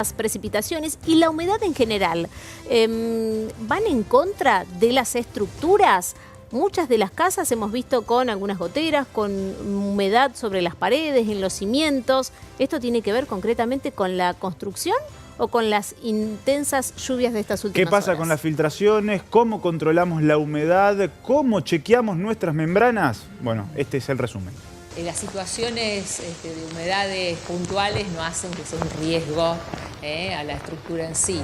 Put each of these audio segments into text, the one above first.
Las precipitaciones y la humedad en general van en contra de las estructuras. Muchas de las casas hemos visto con algunas goteras, con humedad sobre las paredes, en los cimientos. ¿Esto tiene que ver concretamente con la construcción o con las intensas lluvias de estas últimas horas? ¿Qué pasa con las filtraciones? ¿Cómo controlamos la humedad? ¿Cómo chequeamos nuestras membranas? Bueno, este es el resumen. Las situaciones de humedades puntuales no hacen que sea un riesgo a la estructura en sí.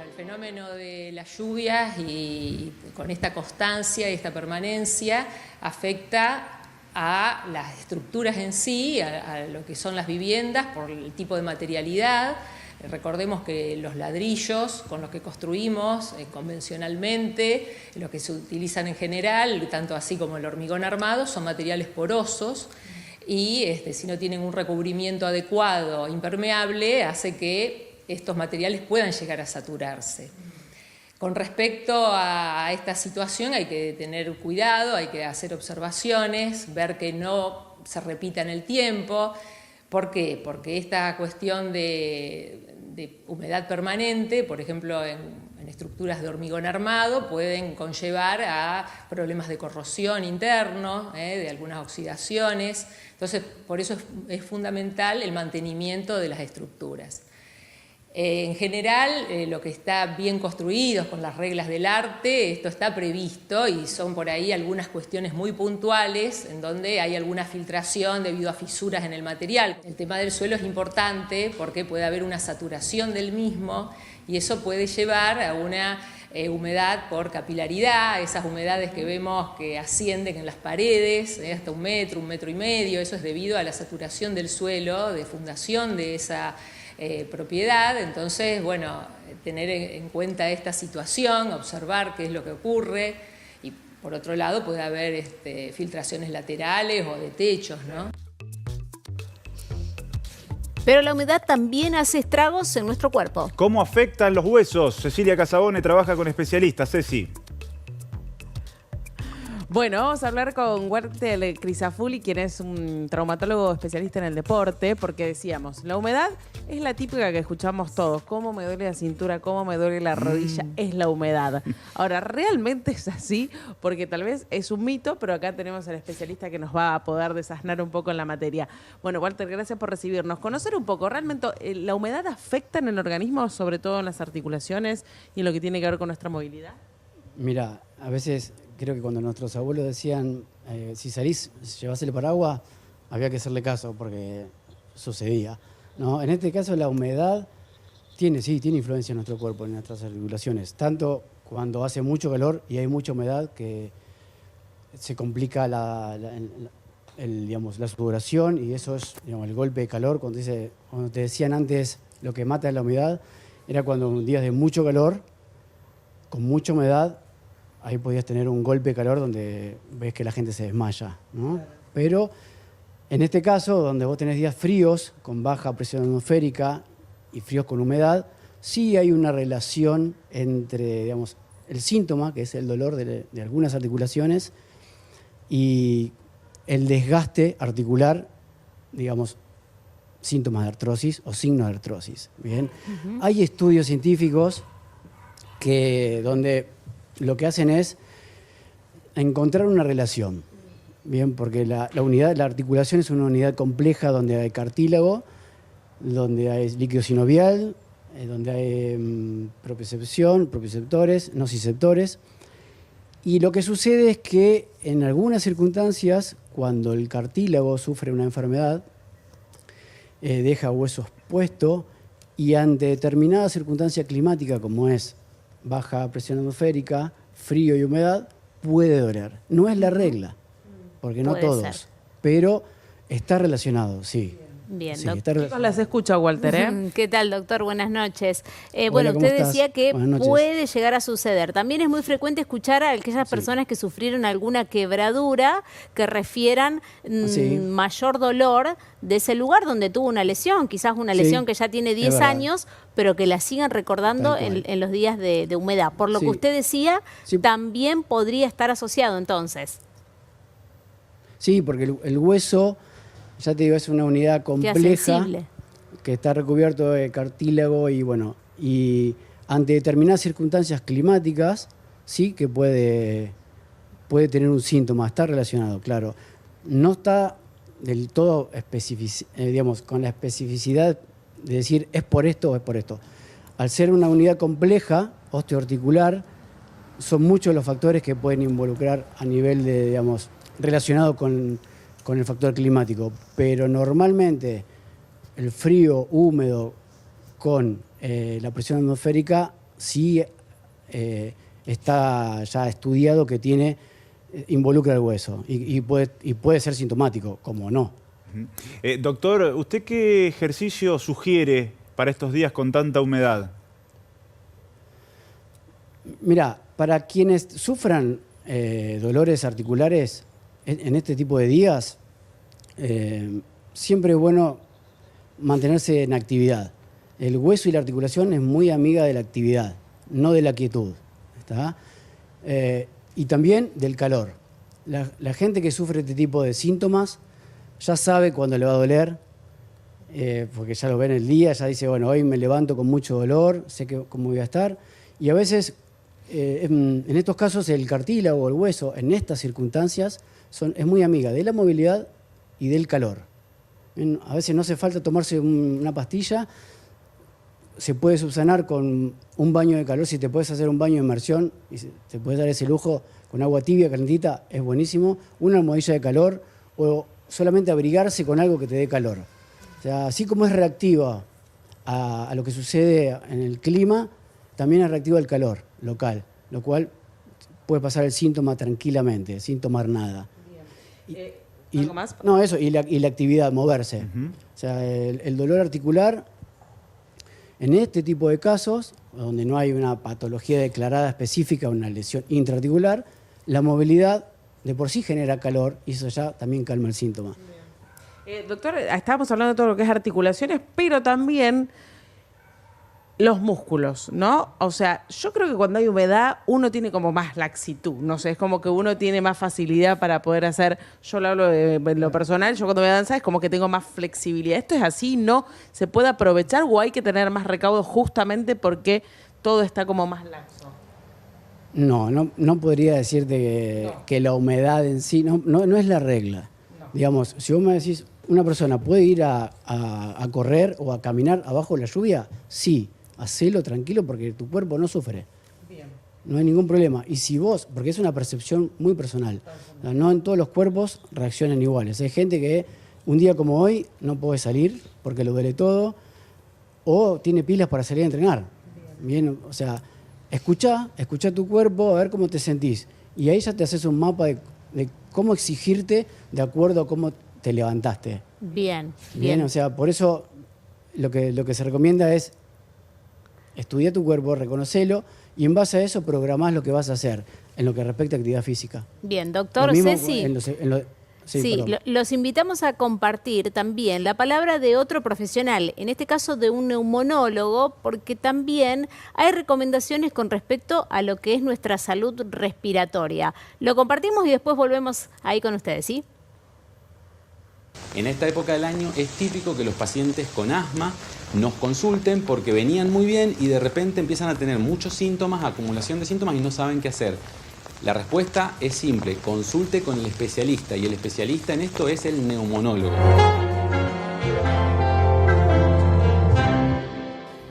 El fenómeno de las lluvias y con esta constancia y esta permanencia afecta a las estructuras en sí, a lo que son las viviendas por el tipo de materialidad. Recordemos que los ladrillos con los que construimos convencionalmente, los que se utilizan en general, tanto así como el hormigón armado, son materiales porosos y si no tienen un recubrimiento adecuado, impermeable, hace que estos materiales puedan llegar a saturarse. Con respecto a esta situación hay que tener cuidado, hay que hacer observaciones, ver que no se repita en el tiempo. ¿Por qué? Porque esta cuestión de humedad permanente, por ejemplo en estructuras de hormigón armado, pueden conllevar a problemas de corrosión interno, de algunas oxidaciones. Entonces, por eso es fundamental el mantenimiento de las estructuras. En general, lo que está bien construido con las reglas del arte, esto está previsto y son por ahí algunas cuestiones muy puntuales en donde hay alguna filtración debido a fisuras en el material. El tema del suelo es importante porque puede haber una saturación del mismo y eso puede llevar a una humedad por capilaridad, esas humedades que vemos que ascienden en las paredes, hasta 1 metro, 1,5 metros, eso es debido a la saturación del suelo, de fundación de esa propiedad. Entonces, bueno, tener en cuenta esta situación, observar qué es lo que ocurre y por otro lado puede haber filtraciones laterales o de techos, ¿no? Pero la humedad también hace estragos en nuestro cuerpo. ¿Cómo afectan los huesos? Cecilia Casabone trabaja con especialistas. Ceci. Bueno, vamos a hablar con Walter Crisafulli, quien es un traumatólogo especialista en el deporte, porque decíamos, la humedad es la típica que escuchamos todos. ¿Cómo me duele la cintura? ¿Cómo me duele la rodilla? Es la humedad. Ahora, ¿realmente es así? Porque tal vez es un mito, pero acá tenemos al especialista que nos va a poder desasnar un poco en la materia. Bueno, Walter, gracias por recibirnos. Conocer un poco, ¿realmente la humedad afecta en el organismo, sobre todo en las articulaciones y en lo que tiene que ver con nuestra movilidad? Mira, a veces creo que cuando nuestros abuelos decían, si salís, llevás el paraguas, había que hacerle caso porque sucedía, ¿no? En este caso la humedad tiene influencia en nuestro cuerpo, en nuestras articulaciones, tanto cuando hace mucho calor y hay mucha humedad que se complica la sudoración y eso es el golpe de calor. Cuando te decían antes lo que mata es la humedad, era cuando en días de mucho calor, con mucha humedad, ahí podías tener un golpe de calor donde ves que la gente se desmaya, ¿no? Pero en este caso, donde vos tenés días fríos, con baja presión atmosférica y fríos con humedad, sí hay una relación entre, el síntoma, que es el dolor de algunas articulaciones, y el desgaste articular, síntomas de artrosis o signos de artrosis. ¿Bien? Hay estudios científicos donde lo que hacen es encontrar una relación, bien, porque la articulación es una unidad compleja donde hay cartílago, donde hay líquido sinovial, donde hay propioceptores, nociceptores, y lo que sucede es que en algunas circunstancias, cuando el cartílago sufre una enfermedad, deja hueso expuesto y ante determinada circunstancia climática como es baja presión atmosférica, frío y humedad, puede doler. No es la regla, porque no todos, pero está relacionado, sí. Bien, sí, doctor. Las escucha, Walter, ¿eh? ¿Qué tal, doctor? Buenas noches. Hola, usted decía que puede llegar a suceder. También es muy frecuente escuchar a aquellas personas que sufrieron alguna quebradura que refieran mayor dolor de ese lugar donde tuvo una lesión, quizás una lesión que ya tiene 10 años, pero que la sigan recordando en los días de humedad. Por lo que usted decía, también podría estar asociado entonces. Sí, porque el hueso Ya te digo, es una unidad compleja que está recubierto de cartílago y bueno, y ante determinadas circunstancias climáticas, sí que puede tener un síntoma, está relacionado, claro. No está del todo digamos, con la especificidad de decir es por esto o es por esto. Al ser una unidad compleja, osteoarticular, son muchos los factores que pueden involucrar a nivel de, digamos, relacionado con el factor climático. Pero normalmente el frío húmedo con la presión atmosférica sí está ya estudiado que involucra el hueso y puede ser sintomático, como no. Doctor, ¿usted qué ejercicio sugiere para estos días con tanta humedad? Mira, para quienes sufran dolores articulares en este tipo de días, siempre es bueno mantenerse en actividad. El hueso y la articulación es muy amiga de la actividad, no de la quietud. ¿Está? Y también del calor. La gente que sufre este tipo de síntomas ya sabe cuándo le va a doler, porque ya lo ve en el día, ya dice, bueno, hoy me levanto con mucho dolor, sé cómo voy a estar. Y a veces, en estos casos, el cartílago o el hueso, en estas circunstancias, es muy amiga de la movilidad y del calor. A veces no hace falta tomarse una pastilla, se puede subsanar con un baño de calor. Si te puedes hacer un baño de inmersión y te puedes dar ese lujo con agua tibia, calentita, es buenísimo. Una almohadilla de calor o solamente abrigarse con algo que te dé calor. O sea, así como es reactiva a lo que sucede en el clima, también es reactiva al calor local, lo cual puede pasar el síntoma tranquilamente, sin tomar nada. ¿Algo más? No, eso, y la actividad, moverse. O sea, el dolor articular, en este tipo de casos, donde no hay una patología declarada específica, una lesión intraarticular, la movilidad de por sí genera calor y eso ya también calma el síntoma. Doctor, estábamos hablando de todo lo que es articulaciones, pero también los músculos, ¿no? O sea, yo creo que cuando hay humedad uno tiene como más laxitud, no sé, es como que uno tiene más facilidad para poder hacer, yo lo hablo de lo personal, yo cuando voy a danzar es como que tengo más flexibilidad. ¿Esto es así? ¿No se puede aprovechar o hay que tener más recaudo justamente porque todo está como más laxo? No podría decirte que la humedad en sí no es la regla. No. Digamos, si vos me decís, ¿una persona puede ir a correr o a caminar abajo de la lluvia? Sí, hacelo tranquilo porque tu cuerpo no sufre. Bien. No hay ningún problema. Y si vos, porque es una percepción muy personal, no en todos los cuerpos reaccionan iguales. Hay gente que un día como hoy no puede salir porque le duele todo o tiene pilas para salir a entrenar. Bien, o sea, escuchá tu cuerpo a ver cómo te sentís. Y ahí ya te haces un mapa de cómo exigirte de acuerdo a cómo te levantaste. Bien. O sea, por eso lo que se recomienda es estudiar tu cuerpo, reconocelo y en base a eso programás lo que vas a hacer en lo que respecta a actividad física. Bien, doctor Ceci. Sí, los invitamos a compartir también la palabra de otro profesional, en este caso de un neumonólogo, porque también hay recomendaciones con respecto a lo que es nuestra salud respiratoria. Lo compartimos y después volvemos ahí con ustedes, ¿sí? En esta época del año es típico que los pacientes con asma nos consulten porque venían muy bien y de repente empiezan a tener muchos síntomas, acumulación de síntomas y no saben qué hacer. La respuesta es simple, consulte con el especialista y el especialista en esto es el neumonólogo.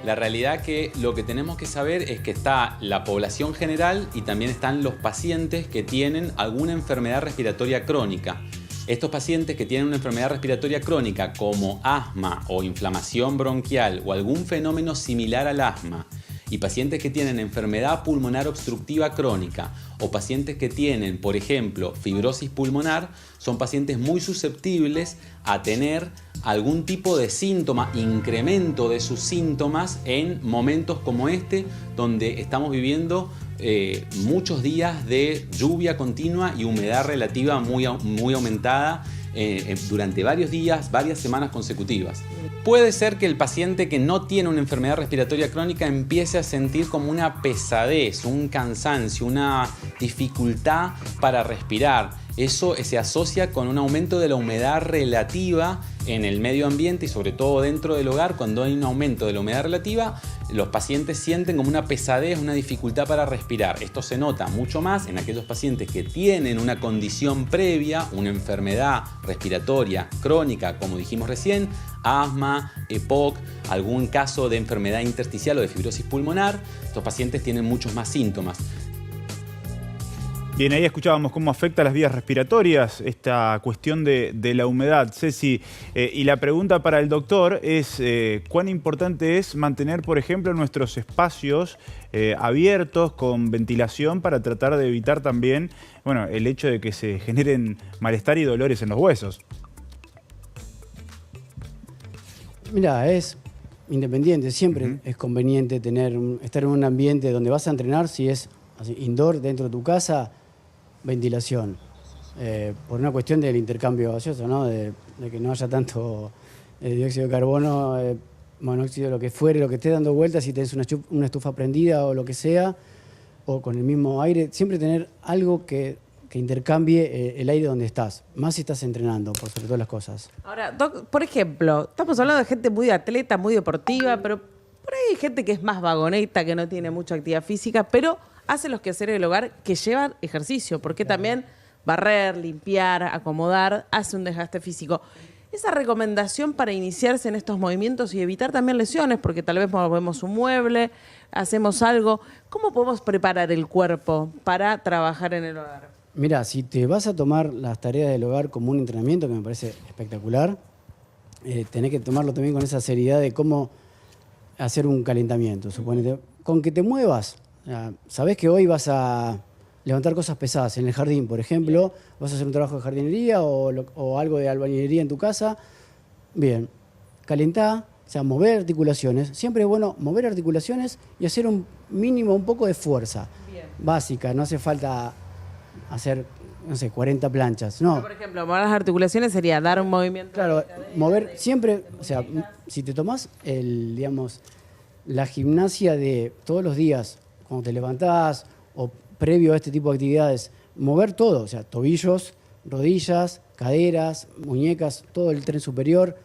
La realidad que lo que tenemos que saber es que está la población general y también están los pacientes que tienen alguna enfermedad respiratoria crónica. Estos pacientes que tienen una enfermedad respiratoria crónica como asma o inflamación bronquial o algún fenómeno similar al asma y pacientes que tienen enfermedad pulmonar obstructiva crónica o pacientes que tienen, por ejemplo, fibrosis pulmonar, son pacientes muy susceptibles a tener algún tipo de síntoma, incremento de sus síntomas en momentos como este, donde estamos viviendo muchos días de lluvia continua y humedad relativa muy aumentada durante varios días, varias semanas consecutivas. Puede ser que el paciente que no tiene una enfermedad respiratoria crónica empiece a sentir como una pesadez, un cansancio, una dificultad para respirar. eso se asocia con un aumento de la humedad relativa en el medio ambiente y sobre todo dentro del hogar. Cuando hay un aumento de la humedad relativa, los pacientes sienten como una pesadez, una dificultad para respirar. Esto se nota mucho más en aquellos pacientes que tienen una condición previa, una enfermedad respiratoria crónica, como dijimos recién, asma, EPOC, algún caso de enfermedad intersticial o de fibrosis pulmonar. Estos pacientes tienen muchos más síntomas. Bien, ahí escuchábamos cómo afecta a las vías respiratorias esta cuestión de la humedad, Ceci. Y la pregunta para el doctor es ¿cuán importante es mantener, por ejemplo, nuestros espacios abiertos con ventilación para tratar de evitar también, bueno, el hecho de que se generen malestar y dolores en los huesos? Mira, es independiente, siempre es conveniente estar en un ambiente donde vas a entrenar, si es así, indoor, dentro de tu casa, ventilación. Por una cuestión del intercambio gaseoso, ¿no? De que no haya tanto dióxido de carbono, monóxido, lo que fuere, lo que esté dando vueltas, si tenés una estufa prendida o lo que sea, o con el mismo aire, siempre tener algo que intercambie el aire donde estás, más si estás entrenando, por sobre todas las cosas. Ahora, Doc, por ejemplo, estamos hablando de gente muy atleta, muy deportiva, pero por ahí hay gente que es más vagoneta, que no tiene mucha actividad física, pero hace los quehaceres del hogar que llevan ejercicio, porque también barrer, limpiar, acomodar, hace un desgaste físico. Esa recomendación para iniciarse en estos movimientos y evitar también lesiones, porque tal vez movemos un mueble, hacemos algo, ¿cómo podemos preparar el cuerpo para trabajar en el hogar? Mira, si te vas a tomar las tareas del hogar como un entrenamiento, que me parece espectacular, tenés que tomarlo también con esa seriedad de cómo hacer un calentamiento. Suponete, con que te muevas, sabés que hoy vas a levantar cosas pesadas en el jardín, por ejemplo, vas a hacer un trabajo de jardinería o algo de albañilería en tu casa. Bien, calentá, o sea, mover articulaciones. Siempre es bueno mover articulaciones y hacer un mínimo, un poco de fuerza básica. No hace falta hacer, no sé, 40 planchas. No. Por ejemplo, mover las articulaciones sería dar un movimiento. Claro, mover siempre, o sea, si te tomás la gimnasia de todos los días, cuando te levantás o previo a este tipo de actividades, mover todo, o sea, tobillos, rodillas, caderas, muñecas, todo el tren superior,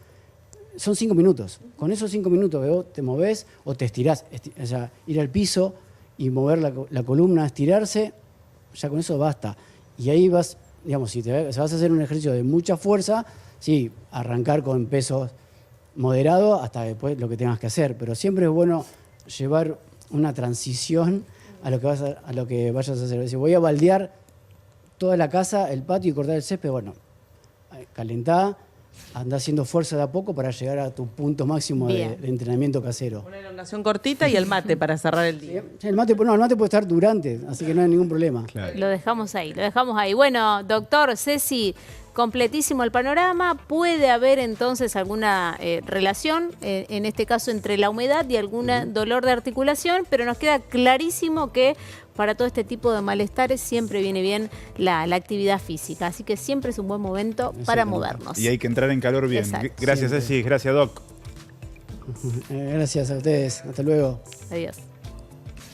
son 5 minutos. Con esos 5 minutos que vos te movés o te estirás, o sea, ir al piso y mover la columna, estirarse, ya con eso basta. Y ahí vas, digamos, si vas a hacer un ejercicio de mucha fuerza, sí, arrancar con pesos moderados hasta después lo que tengas que hacer. Pero siempre es bueno llevar una transición a lo que vayas a hacer. Si voy a baldear toda la casa, el patio y cortar el césped, bueno, calentá, andá haciendo fuerza de a poco para llegar a tu punto máximo de entrenamiento casero. Una elongación cortita y el mate para cerrar el día. Sí, el mate puede estar durante, así que no hay ningún problema. Claro. Lo dejamos ahí. Bueno, doctor, Ceci, completísimo el panorama. Puede haber entonces alguna relación, en este caso entre la humedad y algún dolor de articulación, pero nos queda clarísimo que para todo este tipo de malestares siempre viene bien la actividad física. Así que siempre es un buen momento para movernos. Y hay que entrar en calor bien. Exacto. Gracias, Ceci. Gracias, Doc. Gracias a ustedes. Hasta luego. Adiós.